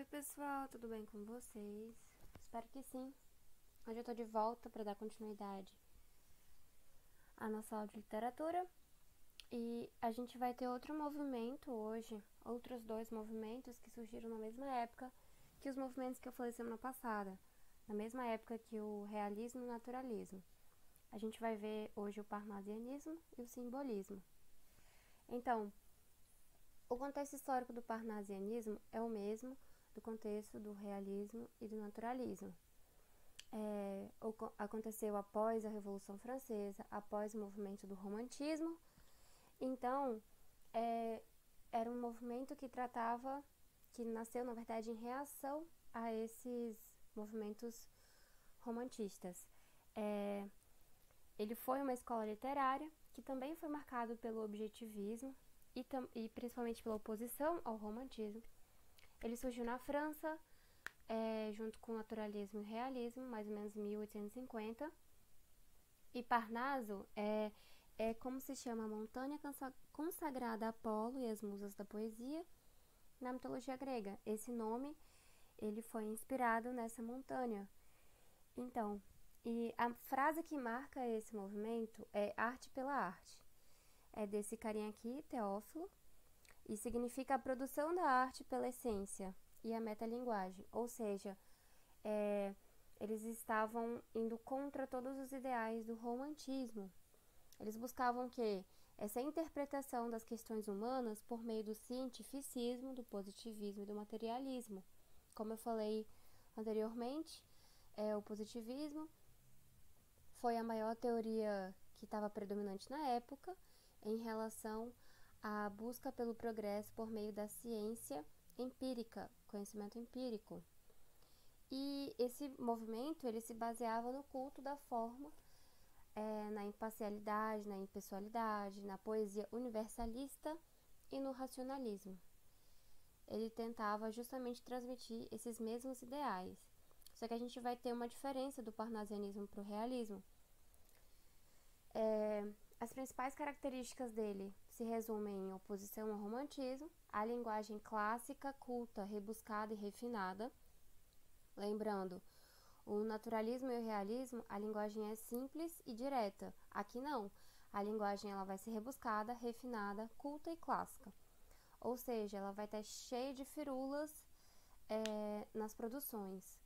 Oi pessoal, tudo bem com vocês? Espero que sim. Hoje eu tô de volta para dar continuidade à nossa aula de literatura e a gente vai ter outro movimento hoje, outros dois movimentos que surgiram na mesma época que os movimentos que eu falei semana passada, na mesma época que o realismo e o naturalismo. A gente vai ver hoje o parnasianismo e o simbolismo. Então, o contexto histórico do parnasianismo é o mesmo do contexto do realismo e do naturalismo. Aconteceu após a Revolução Francesa, após o movimento do Romantismo. Então, era um movimento que nasceu, na verdade, em reação a esses movimentos romantistas. Ele foi uma escola literária que também foi marcado pelo objetivismo e principalmente pela oposição ao romantismo. Ele surgiu na França, junto com o naturalismo e o realismo, mais ou menos em 1850. E Parnaso é como se chama a montanha consagrada a Apolo e as musas da poesia na mitologia grega. Esse nome ele foi inspirado nessa montanha. Então, e a frase que marca esse movimento é arte pela arte. É desse carinha aqui, Teófilo, e significa a produção da arte pela essência e a metalinguagem, ou seja, eles estavam indo contra todos os ideais do romantismo. Eles buscavam que essa interpretação das questões humanas por meio do cientificismo, do positivismo e do materialismo. Como eu falei anteriormente, o positivismo foi a maior teoria que estava predominante na época em relação à busca pelo progresso por meio da ciência empírica, conhecimento empírico. E esse movimento ele se baseava no culto da forma, na imparcialidade, na impessoalidade, na poesia universalista e no racionalismo. Ele tentava justamente transmitir esses mesmos ideais. Só que a gente vai ter uma diferença do parnasianismo para o realismo. As principais características dele se resumem em oposição ao romantismo, a linguagem clássica, culta, rebuscada e refinada. Lembrando, o naturalismo e o realismo, a linguagem é simples e direta. Aqui não. A linguagem ela vai ser rebuscada, refinada, culta e clássica. Ou seja, ela vai estar cheia de firulas nas produções.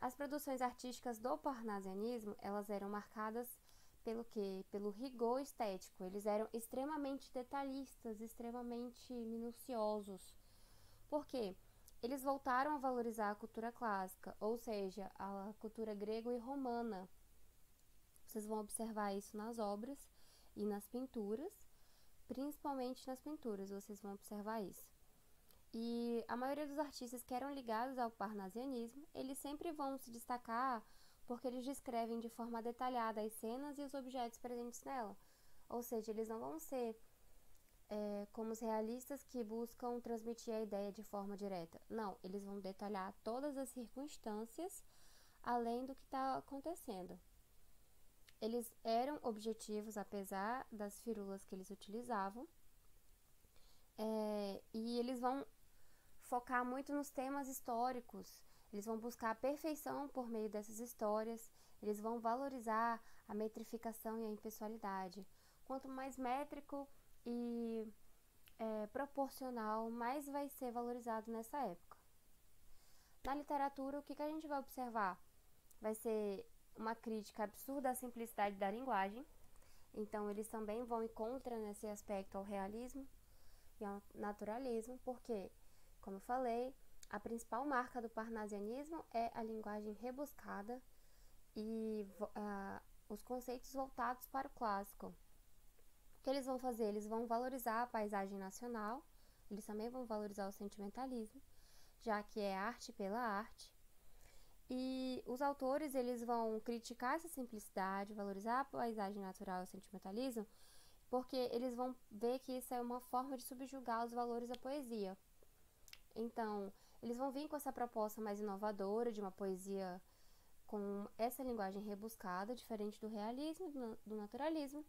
As produções artísticas do parnasianismo, elas eram marcadas pelo quê? Pelo rigor estético. Eles eram extremamente detalhistas, extremamente minuciosos. Por quê? Eles voltaram a valorizar a cultura clássica, ou seja, a cultura grega e romana. Vocês vão observar isso nas obras e nas pinturas, principalmente nas pinturas, vocês vão observar isso. E a maioria dos artistas que eram ligados ao parnasianismo, eles sempre vão se destacar porque eles descrevem de forma detalhada as cenas e os objetos presentes nela. Ou seja, eles não vão ser como os realistas que buscam transmitir a ideia de forma direta. Não, eles vão detalhar todas as circunstâncias além do que está acontecendo. Eles eram objetivos, apesar das firulas que eles utilizavam, e eles vão focar muito nos temas históricos. Eles vão buscar a perfeição por meio dessas histórias. Eles vão valorizar a metrificação e a impessoalidade. Quanto mais métrico e proporcional, mais vai ser valorizado nessa época. Na literatura, o que a gente vai observar? Vai ser uma crítica absurda à simplicidade da linguagem. Então, eles também vão em contra nesse aspecto ao realismo e ao naturalismo, porque, como eu falei, a principal marca do parnasianismo é a linguagem rebuscada e os conceitos voltados para o clássico. O que eles vão fazer? Eles vão valorizar a paisagem nacional, eles também vão valorizar o sentimentalismo, já que é arte pela arte. E os autores eles vão criticar essa simplicidade, valorizar a paisagem natural e o sentimentalismo, porque eles vão ver que isso é uma forma de subjugar os valores da poesia. Então, eles vão vir com essa proposta mais inovadora de uma poesia com essa linguagem rebuscada, diferente do realismo e do naturalismo,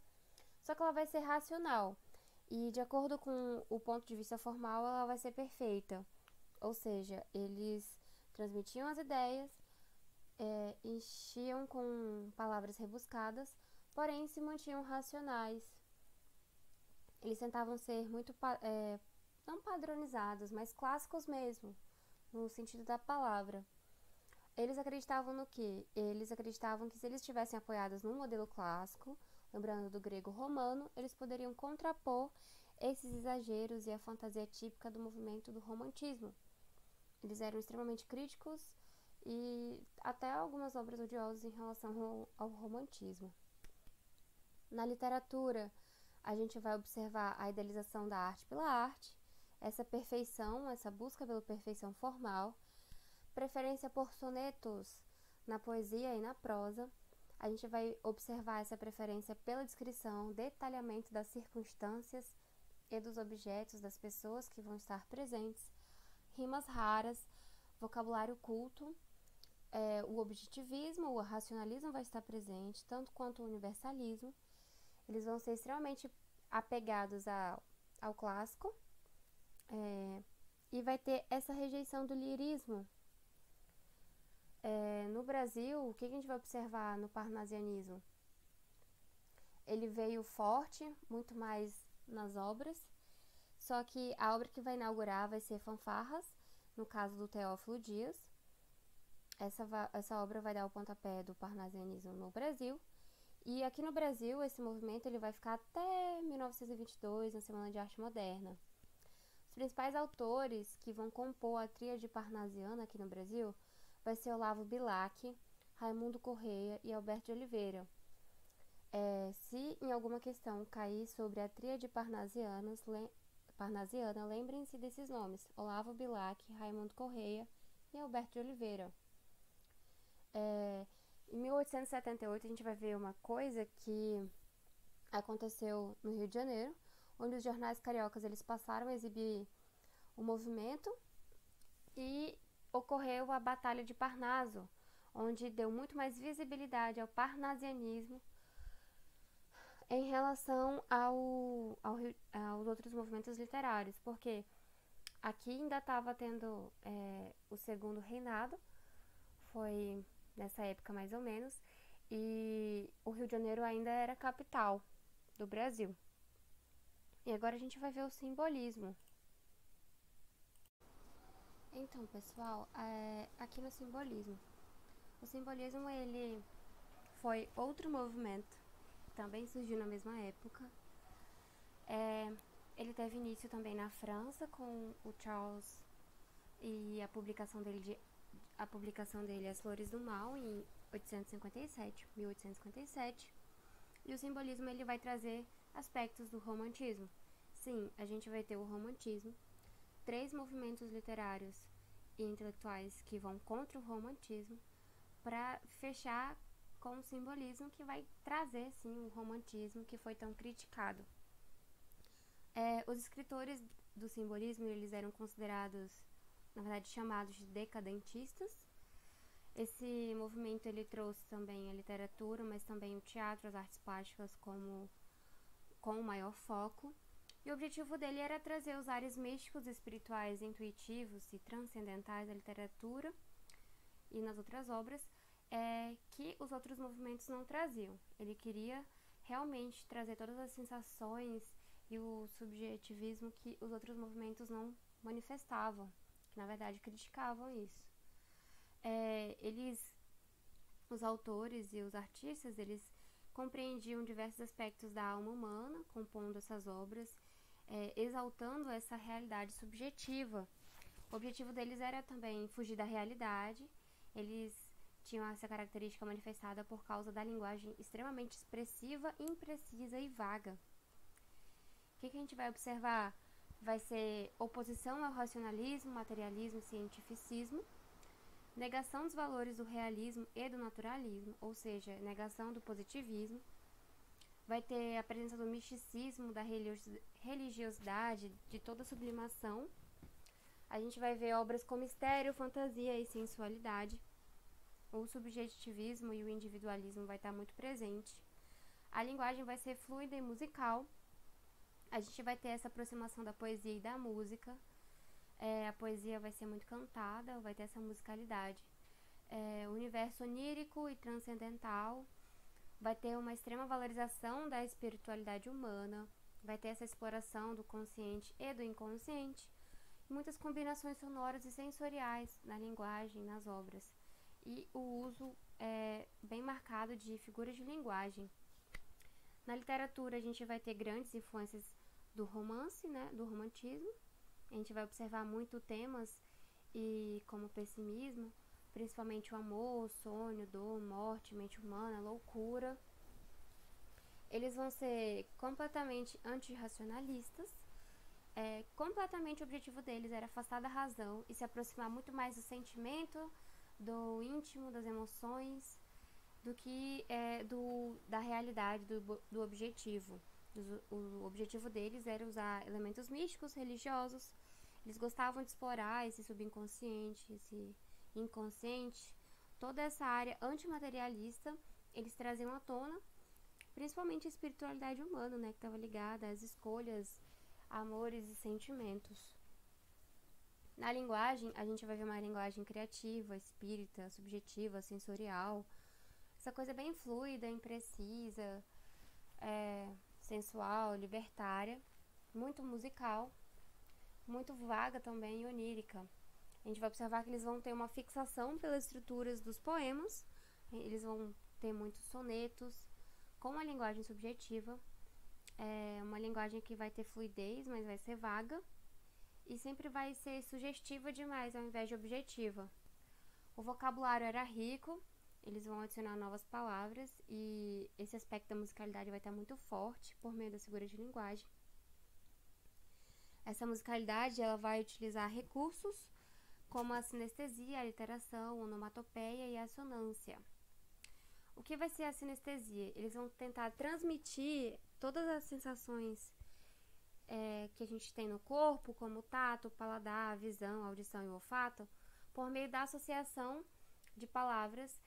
só que ela vai ser racional e, de acordo com o ponto de vista formal, ela vai ser perfeita. ou seja, eles transmitiam as ideias, enchiam com palavras rebuscadas, porém se mantinham racionais. Eles tentavam ser muito, não padronizados, mas clássicos mesmo, no sentido da palavra. Eles acreditavam no quê? Eles acreditavam que se eles estivessem apoiados num modelo clássico, lembrando do grego romano, eles poderiam contrapor esses exageros e a fantasia típica do movimento do romantismo. Eles eram extremamente críticos e até algumas obras odiosas em relação ao romantismo. Na literatura, a gente vai observar a idealização da arte pela arte, essa perfeição, essa busca pela perfeição formal, preferência por sonetos na poesia e na prosa. A gente vai observar essa preferência pela descrição, detalhamento das circunstâncias e dos objetos das pessoas que vão estar presentes, rimas raras, vocabulário culto, o objetivismo, o racionalismo vai estar presente, tanto quanto o universalismo. Eles vão ser extremamente apegados ao clássico, e vai ter essa rejeição do lirismo. No Brasil, o que a gente vai observar no parnasianismo? Ele veio forte, muito mais nas obras, só que a obra que vai inaugurar vai ser Fanfarras, no caso do Teófilo Dias. Essa obra vai dar o pontapé do parnasianismo no Brasil. E aqui no Brasil, esse movimento ele vai ficar até 1922, na Semana de Arte Moderna. Os principais autores que vão compor a tríade parnasiana aqui no Brasil vai ser Olavo Bilac, Raimundo Correia e Alberto de Oliveira. Se em alguma questão cair sobre a tríade parnasiana, lembrem-se desses nomes: Olavo Bilac, Raimundo Correia e Alberto de Oliveira. Em 1878 a gente vai ver uma coisa que aconteceu no Rio de Janeiro, onde os jornais cariocas eles passaram a exibir o movimento e ocorreu a Batalha de Parnaso, onde deu muito mais visibilidade ao parnasianismo em relação aos outros movimentos literários, porque aqui ainda estava tendo o Segundo Reinado, foi nessa época mais ou menos, e o Rio de Janeiro ainda era capital do Brasil. E agora a gente vai ver o simbolismo. Então, pessoal, aqui no simbolismo. O simbolismo, ele foi outro movimento, também surgiu na mesma época. Ele teve início também na França, com o Charles e a publicação dele As Flores do Mal, em 1857. E o simbolismo ele vai trazer aspectos do romantismo. Sim, a gente vai ter o romantismo, 3 movimentos literários e intelectuais que vão contra o romantismo, para fechar com o simbolismo que vai trazer, sim, o romantismo que foi tão criticado. Os escritores do simbolismo, eles eram considerados, na verdade, chamados de decadentistas. Esse movimento ele trouxe também a literatura, mas também o teatro, as artes plásticas com maior foco. E o objetivo dele era trazer os ares místicos, espirituais, intuitivos e transcendentais da literatura e nas outras obras, que os outros movimentos não traziam. Ele queria realmente trazer todas as sensações e o subjetivismo que os outros movimentos não manifestavam, que na verdade criticavam isso. Os autores e os artistas, eles compreendiam diversos aspectos da alma humana, compondo essas obras, exaltando essa realidade subjetiva. O objetivo deles era também fugir da realidade. Eles tinham essa característica manifestada por causa da linguagem extremamente expressiva, imprecisa e vaga. O que a gente vai observar? Vai ser oposição ao racionalismo, materialismo e cientificismo, negação dos valores do realismo e do naturalismo, ou seja, negação do positivismo. Vai ter a presença do misticismo, da religiosidade, de toda a sublimação. A gente vai ver obras com mistério, fantasia e sensualidade. O subjetivismo e o individualismo vai estar muito presente. A linguagem vai ser fluida e musical. A gente vai ter essa aproximação da poesia e da música. A poesia vai ser muito cantada, vai ter essa musicalidade. O universo onírico e transcendental vai ter uma extrema valorização da espiritualidade humana, vai ter essa exploração do consciente e do inconsciente, muitas combinações sonoras e sensoriais na linguagem, nas obras, e o uso bem marcado de figuras de linguagem. Na literatura a gente vai ter grandes influências do romance, né, do romantismo. A gente vai observar muito temas como pessimismo, principalmente o amor, o sonho, dor, morte, mente humana, loucura. Eles vão ser completamente antirracionalistas. Completamente o objetivo deles era afastar da razão e se aproximar muito mais do sentimento, do íntimo, das emoções, do que da realidade, do objetivo. O objetivo deles era usar elementos místicos, religiosos. Eles gostavam de explorar esse subconsciente, esse inconsciente, toda essa área antimaterialista. Eles traziam à tona, principalmente a espiritualidade humana, né, que estava ligada às escolhas, amores e sentimentos. Na linguagem, a gente vai ver uma linguagem criativa, espírita, subjetiva, sensorial, essa coisa bem fluida, imprecisa, sensual, libertária, muito musical, muito vaga também e onírica. A gente vai observar que eles vão ter uma fixação pelas estruturas dos poemas, eles vão ter muitos sonetos, com uma linguagem subjetiva, uma linguagem que vai ter fluidez, mas vai ser vaga, e sempre vai ser sugestiva demais ao invés de objetiva. O vocabulário era rico, eles vão adicionar novas palavras, e esse aspecto da musicalidade vai estar muito forte por meio das figuras de linguagem. Essa musicalidade ela vai utilizar recursos como a sinestesia, a aliteração, a onomatopeia e a assonância. O que vai ser a sinestesia? Eles vão tentar transmitir todas as sensações que a gente tem no corpo, como tato, paladar, visão, audição e olfato, por meio da associação de palavras,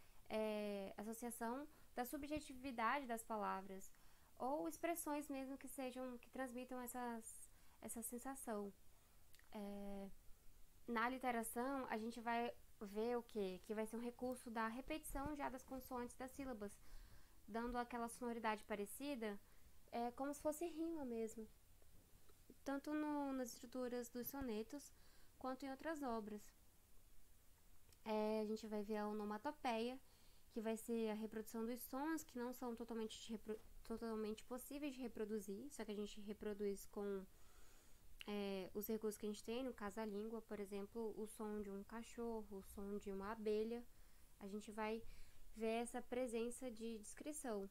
associação da subjetividade das palavras, ou expressões mesmo que transmitam essa sensação. Na literação, a gente vai ver o quê? Que vai ser um recurso da repetição já das consoantes das sílabas, dando aquela sonoridade parecida, como se fosse rima mesmo, tanto nas estruturas dos sonetos quanto em outras obras. A gente vai ver a onomatopeia, que vai ser a reprodução dos sons que não são totalmente possíveis de reproduzir, só que a gente reproduz com os recursos que a gente tem, no caso a língua, por exemplo, o som de um cachorro, o som de uma abelha. A gente vai ver essa presença de descrição.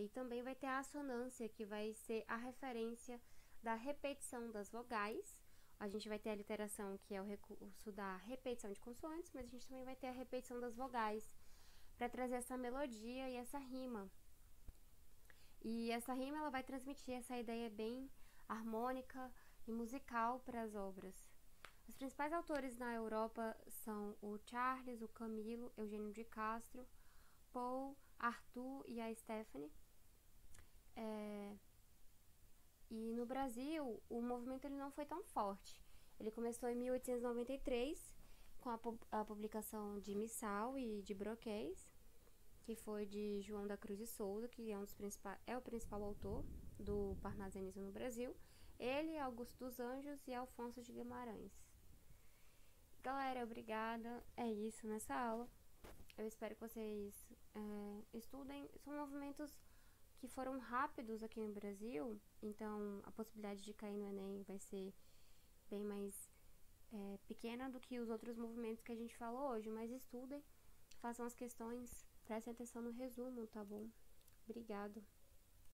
E também vai ter a assonância, que vai ser a referência da repetição das vogais. A gente vai ter a literação, que é o recurso da repetição de consoantes, mas a gente também vai ter a repetição das vogais, para trazer essa melodia e essa rima. E essa rima ela vai transmitir essa ideia bem harmônica e musical para as obras. Os principais autores na Europa são o Charles, o Camilo, Eugênio de Castro, Paul, Arthur e a Stephanie. E no Brasil, o movimento ele não foi tão forte. Ele começou em 1893, com a publicação de Missal e de Broquês, que foi de João da Cruz de Souza, que é o principal autor do parnasianismo no Brasil. Ele, Augusto dos Anjos e Alfonso de Guimarães. Galera, obrigada. É isso nessa aula. Eu espero que vocês estudem. São movimentos que foram rápidos aqui no Brasil, então a possibilidade de cair no Enem vai ser bem mais pequena do que os outros movimentos que a gente falou hoje, mas estudem, façam as questões, prestem atenção no resumo, tá bom? Obrigado.